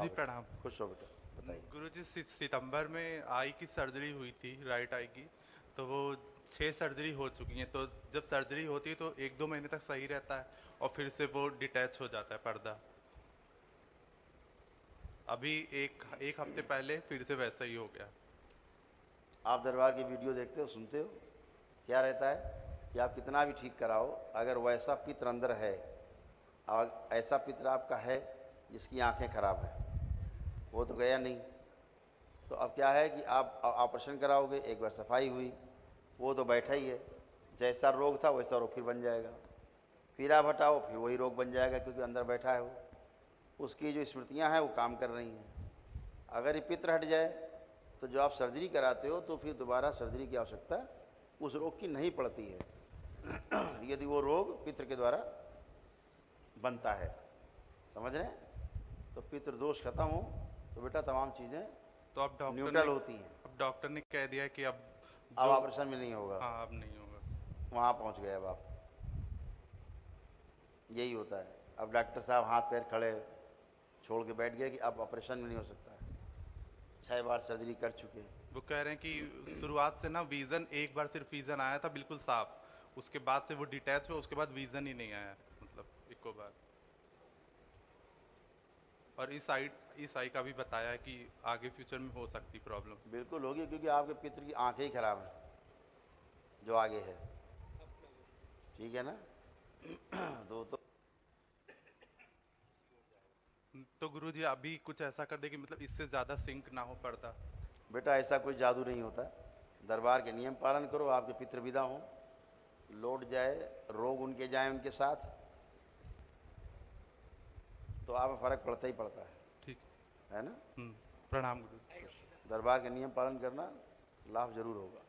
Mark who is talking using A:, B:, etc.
A: जी
B: बेटा।
A: प्रणाम।
B: खुश हो बेटा, बताइए।
A: गुरु जी सितंबर में आई की सर्जरी हुई थी, राइट आई की। तो वो 6 सर्जरी हो चुकी हैं। तो जब सर्जरी होती है तो 1-2 महीने तक सही रहता है और फिर से वो डिटैच हो जाता है पर्दा। अभी एक एक हफ्ते पहले फिर से वैसा ही हो गया।
B: आप दरबार की वीडियो देखते हो, सुनते हो, क्या रहता है कि आप कितना भी ठीक कराओ, अगर वैसा पित्र अंदर है और ऐसा पित्र आपका है जिसकी आंखें खराब हैं, वो तो गया नहीं। तो अब क्या है कि आप ऑपरेशन कराओगे, एक बार सफाई हुई, वो तो बैठा ही है। जैसा रोग था वैसा रोग फिर बन जाएगा। फिर आप हटाओ, फिर वही रोग बन जाएगा, क्योंकि अंदर बैठा है वो। उसकी जो स्मृतियां हैं वो काम कर रही हैं। अगर ये पित्र हट जाए तो जो आप सर्जरी कराते हो तो फिर दोबारा सर्जरी की आवश्यकता उस रोग की नहीं पड़ती है यदि वो रोग पित्र के द्वारा बनता है। समझ रहे हैं? तो पित्र दोष खत्म हो तो बेटा तमाम चीज़ें
A: तो
B: न्यूट्रल होती हैं।
A: अब डॉक्टर ने कह दिया कि अब
B: अब
A: जो।
B: ऑपरेशन में नहीं होगा।
A: हाँ, अब नहीं होगा।
B: वहाँ पहुँच गए अब आप। यही होता है। अब डॉक्टर साहब हाथ पैर खड़े छोड़ के बैठ गए कि अब ऑपरेशन में नहीं हो सकता है। 6 बार सर्जरी कर चुके हैं।
A: वो कह रहे हैं कि शुरुआत से ना विजन, एक बार सिर्फ विजन आया था बिल्कुल साफ। उसके बाद से वो डिटैच हुआ, उसके बाद विजन ही नहीं आया, मतलब एको बार। और इस आई का भी बताया है कि आगे फ्यूचर में हो सकती प्रॉब्लम।
B: बिल्कुल होगी, क्योंकि आपके पित्र की आंखें ही खराब हैं जो आगे है। ठीक है ना? तो
A: तो गुरुजी अभी कुछ ऐसा कर दे कि मतलब इससे ज़्यादा सिंक ना हो पर्दा।
B: बेटा ऐसा कोई जादू नहीं होता। दरबार के नियम पालन करो, आपके पितृ विदा हों, लौट जाए, रोग उनके जाए उनके साथ, तो आप फर्क पड़ता ही पड़ता
A: ठीक
B: है ना?
A: है। प्रणाम गुरु।
B: दरबार के नियम पालन करना, लाभ जरूर होगा।